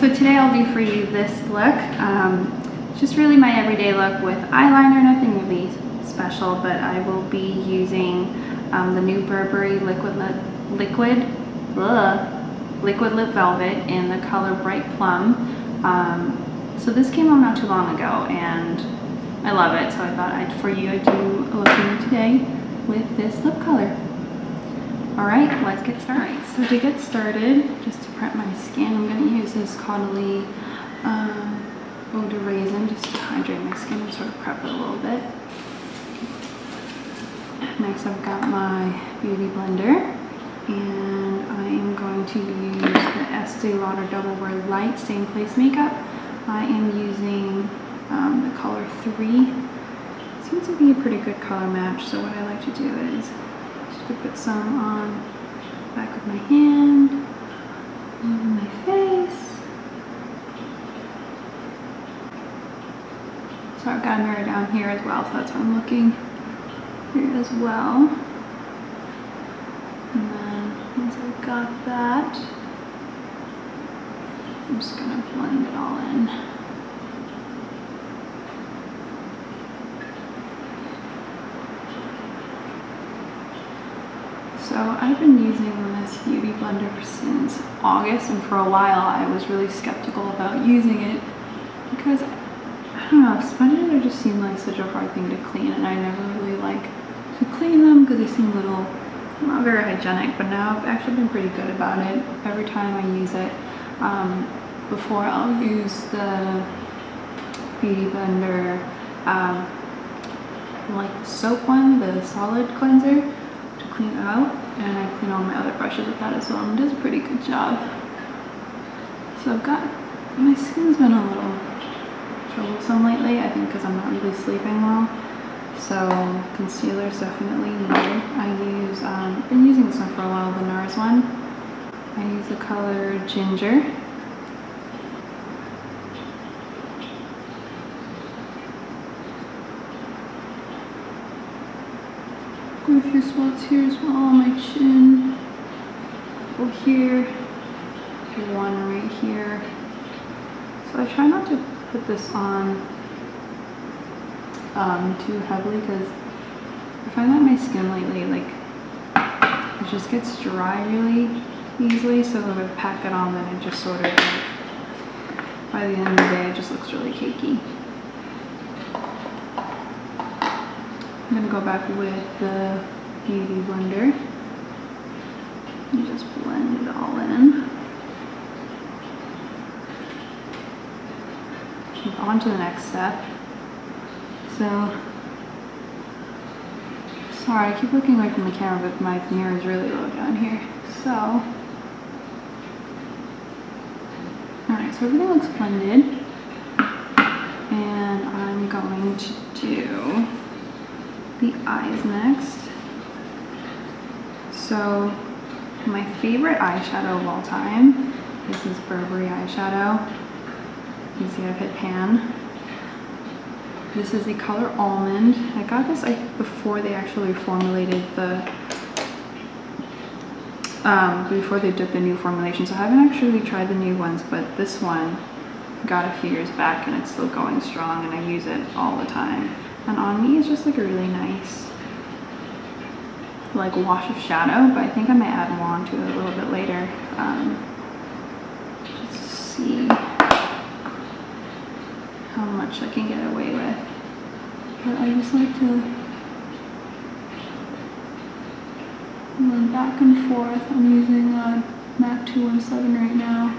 So today I'll do for you this look. Just really my everyday look with eyeliner, nothing really special, but I will be using the new Burberry liquid lip velvet in the color Bright Plum. So this came out not too long ago and I love it, so I thought I'd do a look for you today with this lip color. Alright, let's get started. Alright, so to get started, just to prep my skin, I'm going to use this Caudaulie Eau de Raisin just to hydrate my skin and sort of prep it a little bit. Next I've got my beauty blender and I am going to use the Estee Lauder Double Wear Light Stay in Place Makeup. I am using the color 3. Seems to be a pretty good color match, so what I like to do is just to put some on the back of my hand, over my face. So I've got a mirror down here as well, so that's why I'm looking here as well. And then once I've got that, I'm just gonna blend it all in. So I've been using this beauty blender since August, and for a while I was really skeptical about using it because, I don't know, sponges just seem like such a hard thing to clean, and I never really like to clean them because they seem a little not very hygienic, but now I've actually been pretty good about it. Every time I use it, before I'll use the beauty blender, like the soap one, the solid cleanser, to clean it out, and I clean all my other brushes with that as well, and it does a pretty good job. So I've got, my skin's been a little troublesome lately, I think because I'm not really sleeping well, so concealer is definitely needed. I've been using this one for a while, the Nars one. I use the color Ginger. Go a few spots here as well on my chin. Go here, one right here. So I try not to put this on too heavily because I find that my skin lately, like, it just gets dry really easily, so if I pack it on, then it just sort of, like, by the end of the day, it just looks really cakey. I'm going to go back with the beauty blender and just blend it all in. Move on to the next step. So, sorry, I keep looking away from the camera, but my mirror is really low down here. So, alright, so everything looks blended, and I'm going to do the eyes next. So, my favorite eyeshadow of all time is this Burberry eyeshadow. You see I've hit pan. This is the color Almond. I got this before they actually formulated before they did the new formulation, so I haven't actually tried the new ones, but this one I got a few years back and it's still going strong and I use it all the time. And on me it's just like a really nice like wash of shadow, but I think I might add more onto it a little bit later. Just see how much I can get away with. But I just like to run back and forth. I'm using MAC 217 right now.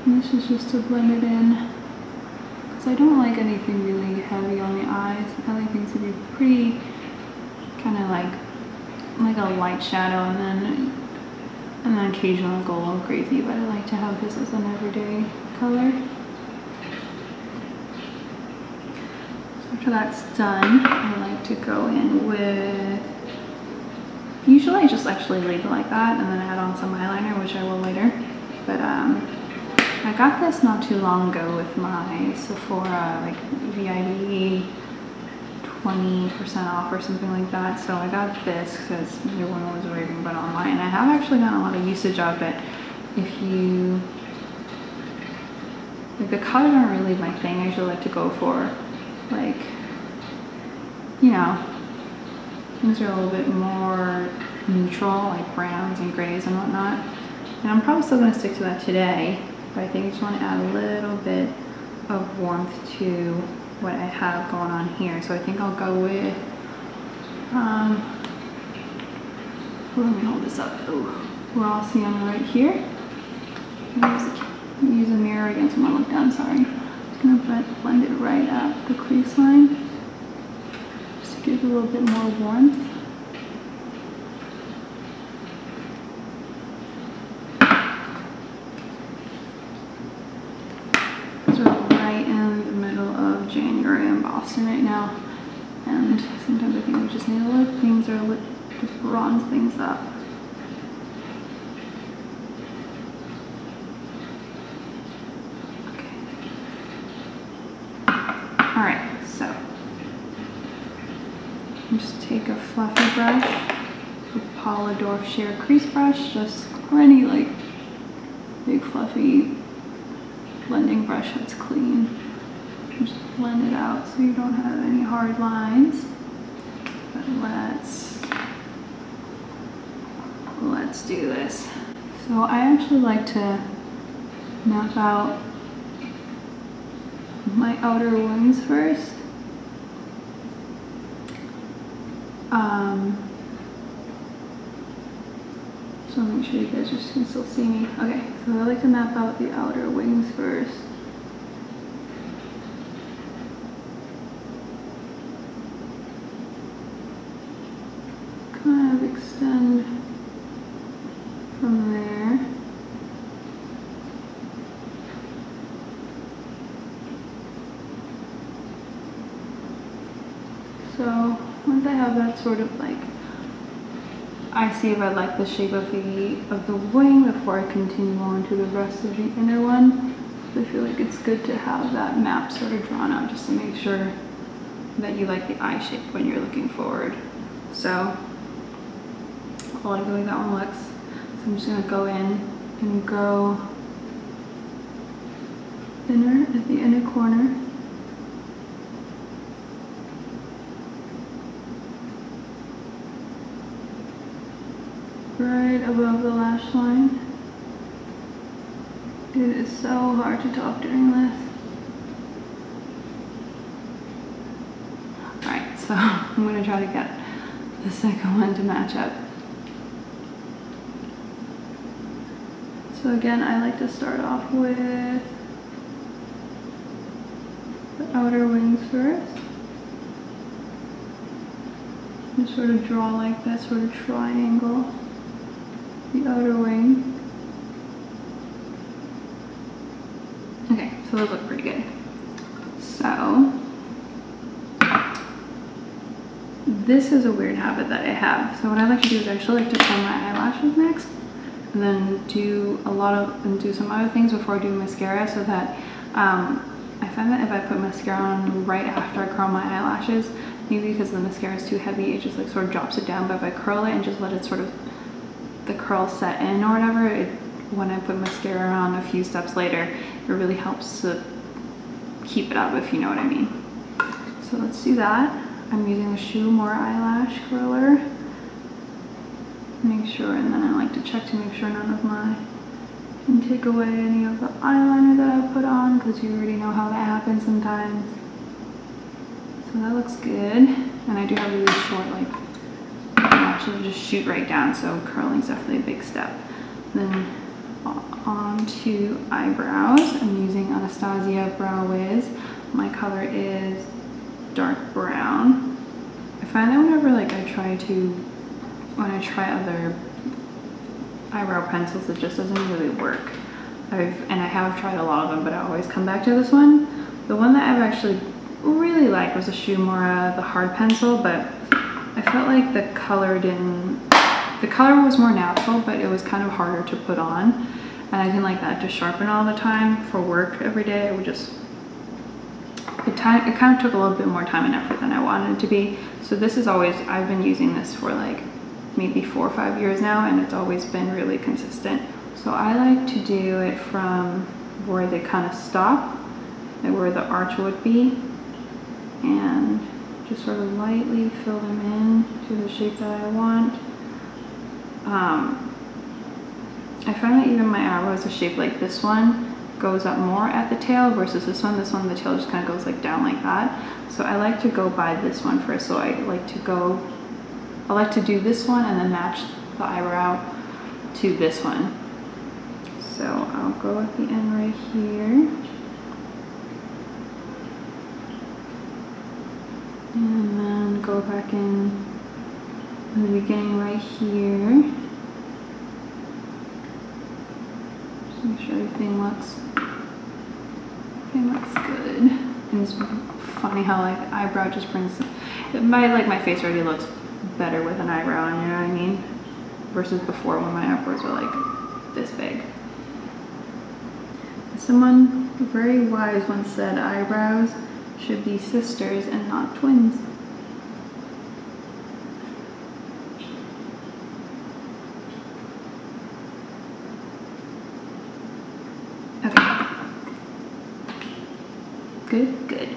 And this is just to blend it in. Because I don't like anything really heavy on the eyes. I like things to be pretty kind of like a light shadow, and then occasionally I'll go a little crazy, but I like to have this as an everyday color. After that's done, I like to go in with, usually I just actually leave it like that and then add on some eyeliner, which I will later. But I got this not too long ago with my Sephora like VIB 20% off or something like that. So I got this because everyone was raving about it online. I have actually gotten a lot of usage of it. If you the colors aren't really my thing. I usually like to go for like, you know, things are a little bit more neutral, like browns and grays and whatnot. And I'm probably still gonna stick to that today, but I think I just wanna add a little bit of warmth to what I have going on here. So I think I'll go with, let me hold this up. Oh, raw sienna right here. Use a mirror again so I look down, sorry. Just gonna blend it right at the crease line, just to give it a little bit more warmth. So right in the middle of January in Boston right now, and sometimes I think we just need to let things to bronze things up. Alright, so just take a fluffy brush, the Lauder sheer crease brush, just or any like big fluffy blending brush that's clean. Just blend it out so you don't have any hard lines. But let's do this. So I actually like to map out my outer wings first. So make sure you guys can still see me. Okay, so I like to map out the outer wings first. Kind of extend from there. So once I have that sort of like, I see if I like the shape of the wing before I continue on to the rest of the inner one. I feel like it's good to have that map sort of drawn out just to make sure that you like the eye shape when you're looking forward. So I like the way that one looks. So I'm just gonna go in and go thinner at the inner corner. Right above the lash line. It is so hard to talk during this. Alright, so I'm going to try to get the second one to match up. So again, I like to start off with the outer wings first. And sort of draw like that sort of triangle. The outer wing. Okay, so those look pretty good. So this is a weird habit that I have. So what I like to do is I actually like to curl my eyelashes next, and then do some other things before I do mascara, so that I find that if I put mascara on right after I curl my eyelashes, maybe because the mascara is too heavy, it just like sort of drops it down. But if I curl it and just let it sort of the curl set in or whatever, when I put mascara on a few steps later, it really helps to keep it up, if you know what I mean. So let's do that. I'm using the Shimmering eyelash curler. Make sure, and then I like to check to make sure none of my, and take away any of the eyeliner that I put on, because you already know how that happens sometimes. So that looks good. And I do have really short, like, lashes just shoot right down, so curling is definitely a big step. Then on to eyebrows. I'm using Anastasia Brow Wiz. My color is dark brown. I find that whenever when I try other eyebrow pencils, it just doesn't really work. I have tried a lot of them, but I always come back to this one. The one that I've actually really liked was the Shimmering, the hard pencil, but I felt like the color was more natural, but it was kind of harder to put on. And I didn't like that to sharpen all the time for work every day. It kind of took a little bit more time and effort than I wanted it to be. So this is always, I've been using this for like maybe 4 or 5 years now, and it's always been really consistent. So I like to do it from where they kind of stop, like where the arch would be, and just sort of lightly fill them in to the shape that I want. I find that even my eyebrows, a shape like this one goes up more at the tail versus this one. This one, the tail just kind of goes like down like that. So I like to go by this one first. So I like to do this one and then match the eyebrow to this one. So I'll go at the end right here. And then go back in the beginning right here. Just make sure everything looks good. And it's funny how like eyebrow just brings my face already looks better with an eyebrow on, you know what I mean? Versus before when my eyebrows were like this big. Someone very wise once said eyebrows should be sisters and not twins. Okay. Good.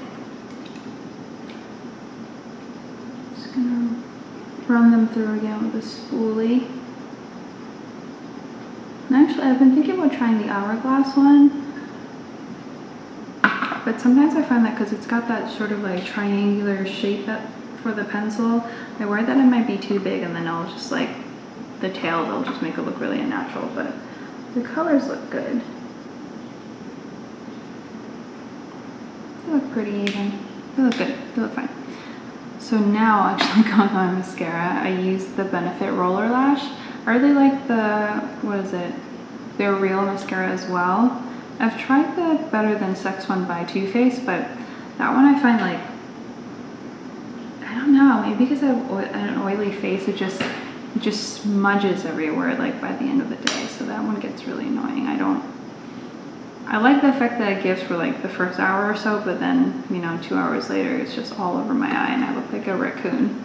Just gonna run them through again with a spoolie. And actually, I've been thinking about trying the hourglass one, but sometimes I find that because it's got that sort of like triangular shape for the pencil, I worry that it might be too big and then I'll just like, the tails, I'll just make it look really unnatural, but the colors look good. They look pretty even. They look good, they look fine. So now, actually going with my mascara, I use the Benefit Roller Lash. I really like the, their Real mascara as well. I've tried the Better Than Sex one by Too Faced, but that one I find like, I don't know, maybe because I have an oily face, it just smudges everywhere like by the end of the day. So that one gets really annoying. I like the effect that it gives for like the first hour or so, but then, you know, 2 hours later, it's just all over my eye and I look like a raccoon.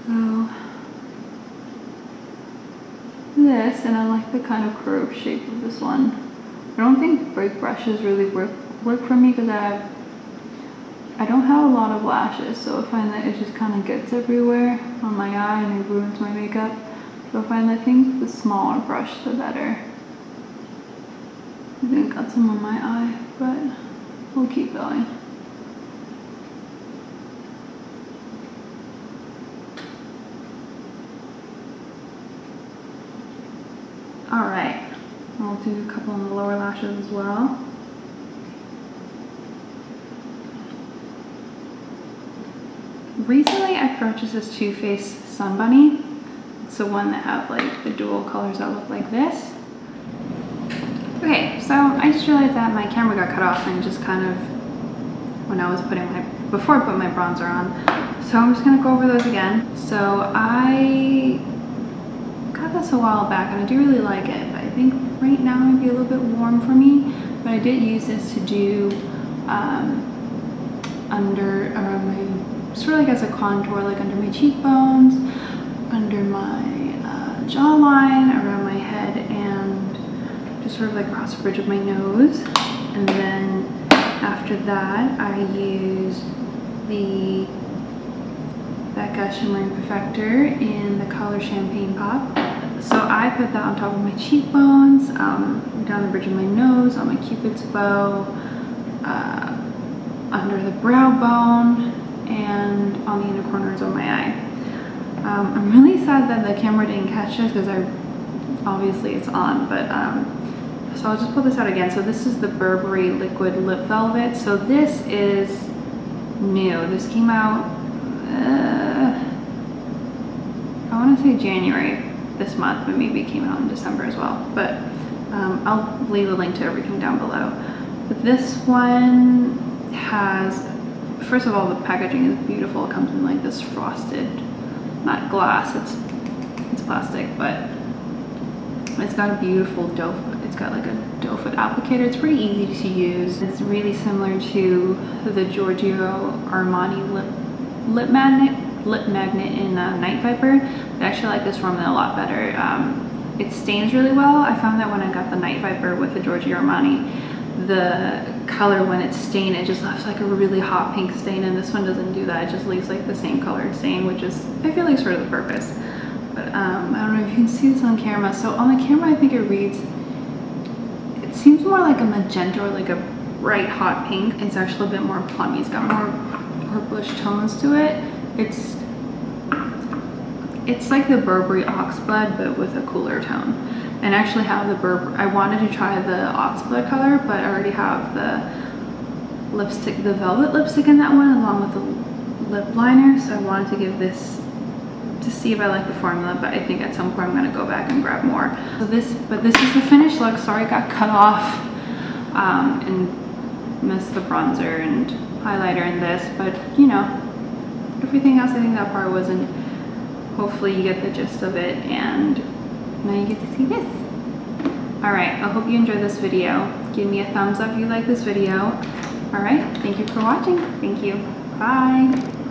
So this, and I like the kind of curved shape of this one. I don't think break brushes really work for me because I don't have a lot of lashes, so I find that it just kind of gets everywhere on my eye and it ruins my makeup. So I find that things with the smaller brush, the better. I think I got some on my eye, but we'll keep going. All right, I'll do a couple on the lower lashes as well. Recently I purchased this Too Faced Sun Bunny. It's the one that have like the dual colors that look like this. Okay, so I just realized that my camera got cut off and just kind of, when I was before I put my bronzer on. So I'm just gonna go over those again. So I got this a while back and I do really like it, but I think right now it might be a little bit warm for me. But I did use this to do around my, sort of like as a contour, like under my cheekbones, under my jawline, around my head, and just sort of like across the bridge of my nose. And then after that, I used the Becca Shimmering Perfector in the color Champagne Pop. So I put that on top of my cheekbones, down the bridge of my nose, on my cupid's bow, under the brow bone, and on the inner corners of my eye. I'm really sad that the camera didn't catch this because obviously it's on, but so I'll just pull this out again. So this is the Burberry Liquid Lip Velvet. So this is new. This came out, I want to say January this month, but maybe it came out in December as well. But I'll leave a link to everything down below. But this one has, first of all, the packaging is beautiful. It comes in like this frosted, not glass, it's plastic, but it's got a beautiful doe, it's got like a doe foot applicator. It's pretty easy to use. It's really similar to the Giorgio Armani lip magnet in Night Viper. I actually like this formula a lot better. it stains really well. I found that when I got the Night Viper with the Giorgio Armani, the color when it's stained, it just left like a really hot pink stain, and this one doesn't do that. It just leaves like the same colored stain, which is, I feel like, sort of the purpose. But I don't know if you can see this on camera. So on the camera, I think it reads, it seems more like a magenta or like a bright hot pink. It's actually a bit more plummy. It's got more purplish tones to it. It's like the Burberry Oxblood, but with a cooler tone. And I actually have the Burberry, I wanted to try the Oxblood color, but I already have the lipstick, the velvet lipstick in that one, along with the lip liner. So I wanted to give this, to see if I like the formula, but I think at some point I'm gonna go back and grab more. So this is the finished look. Sorry it got cut off and missed the bronzer and highlighter in this, but you know, everything else, I think that part wasn't. Hopefully you get the gist of it, and now you get to see this. All right, I hope you enjoyed this video. Give me a thumbs up if you like this video. All right, thank you for watching. Thank you. Bye.